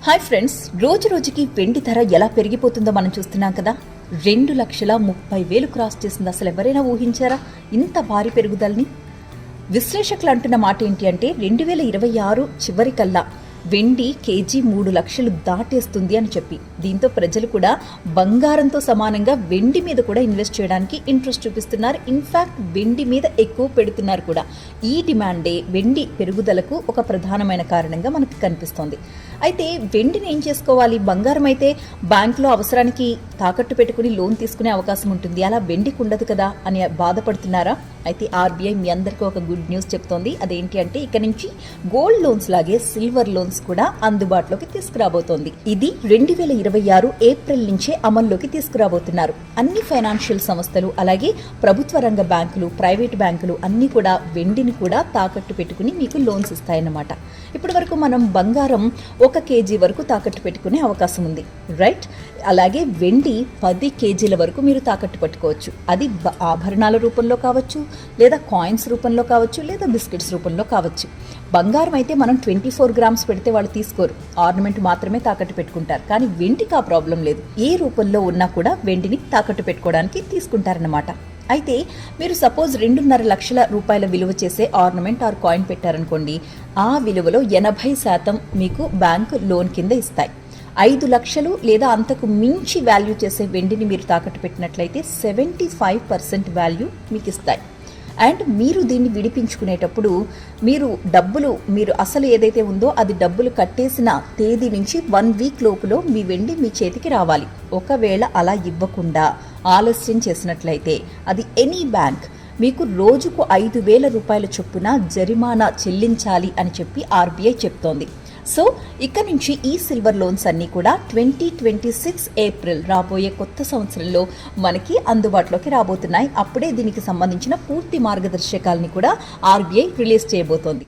Hi friends, రోజు రోజుకి వెండి ధర ఎలా పెరిగిపోతుందో మనం చూస్తున్నాం కదా. 2,30,000 క్రాస్ చేసింది. అసలు ఎవరైనా ఊహించారా ఇంత భారీ పెరుగుదలని? విశ్లేషకులు అంటున్న మాట ఏంటి అంటే 2026 చివరికల్లా వెండి కేజీ 3 లక్షలు దాటేస్తుంది అని చెప్పి, దీంతో ప్రజలు కూడా బంగారంతో సమానంగా వెండి మీద కూడా ఇన్వెస్ట్ చేయడానికి ఇంట్రెస్ట్ చూపిస్తున్నారు. ఇన్ఫ్యాక్ట్ వెండి మీద ఎక్కువ పెడుతున్నారు కూడా. ఈ డిమాండే వెండి పెరుగుదలకు ఒక ప్రధానమైన కారణంగా మనకు కనిపిస్తోంది. అయితే వెండిని ఏం చేసుకోవాలి? బంగారం అయితే బ్యాంకులో అవసరానికి తాకట్టు పెట్టుకుని లోన్ తీసుకునే అవకాశం ఉంటుంది, అలా వెండికి ఉండదు కదా అని బాధపడుతున్నారా? అయితే ఆర్బీఐ మీ అందరికీ ఒక గుడ్ న్యూస్ చెప్తోంది. అదేంటి అంటే ఇక నుంచి గోల్డ్ లోన్స్ లాగే సిల్వర్ లోన్స్ కూడా అందుబాటులోకి తీసుకురాబోతోంది. ఇది 2026 ఏప్రిల్ నుంచే అమల్లోకి తీసుకురాబోతున్నారు. అన్ని ఫైనాన్షియల్ సంస్థలు, అలాగే ప్రభుత్వ రంగ బ్యాంకులు, ప్రైవేట్ బ్యాంకులు అన్ని కూడా వెండిని కూడా తాకట్టు పెట్టుకుని మీకు లోన్స్ ఇస్తాయన్నమాట. ఇప్పటి వరకు మనం బంగారం 1 కేజీ వరకు తాకట్టు పెట్టుకునే అవకాశం ఉంది, రైట్? అలాగే వెండి 10 కేజీల వరకు మీరు తాకట్టు పెట్టుకోవచ్చు. అది ఆభరణాల రూపంలో కావచ్చు, లేదా కాయిన్స్ రూపంలో కావచ్చు, లేదా బిస్కెట్స్ రూపంలో కావచ్చు. బంగారం అయితే మనం 24 గ్రామ్స్ పెడితే వాళ్ళు తీసుకోరు, ఆర్నమెంట్ మాత్రమే తాకట్టు పెట్టుకుంటారు. కానీ వెండికి ఆ ప్రాబ్లం లేదు. ఏ రూపంలో ఉన్నా కూడా వెండిని తాకట్టు పెట్టుకోవడానికి తీసుకుంటారన్నమాట. అయితే మీరు సపోజ్ 2.5 లక్షల రూపాయల విలువ చేసే ఆర్నమెంట్ ఆర్ కాయిన్ పెట్టారనుకోండి, ఆ విలువలో 80% మీకు బ్యాంకు లోన్ కింద ఇస్తాయి. 5 లక్షలు లేదా అంతకు మించి వాల్యూ చేసే వెండిని మీరు తాకట్టు పెట్టినట్లయితే 75% వాల్యూ మీకు ఇస్తాయి. అండ్ మీరు దీన్ని విడిపించుకునేటప్పుడు మీరు అసలు ఏదైతే ఉందో అది డబ్బులు కట్టేసిన తేదీ నుంచి 1 వీక్ లోపులో మీ వెండి మీ చేతికి రావాలి. ఒకవేళ అలా ఇవ్వకుండా ఆలస్యం చేసినట్లయితే అది ఎనీ బ్యాంక్ మీకు రోజుకు 5,000 రూపాయల చొప్పున జరిమానా చెల్లించాలి అని చెప్పి ఆర్బీఐ చెప్తోంది. సో ఇక నుంచి ఈ సిల్వర్ లోన్స్ అన్నీ కూడా 2026 ఏప్రిల్ రాబోయే కొత్త సంవత్సరంలో మనకి అందుబాటులోకి రాబోతున్నాయి. అప్పుడే దీనికి సంబంధించిన పూర్తి మార్గదర్శకాలని కూడా ఆర్బీఐ రిలీజ్ చేయబోతోంది.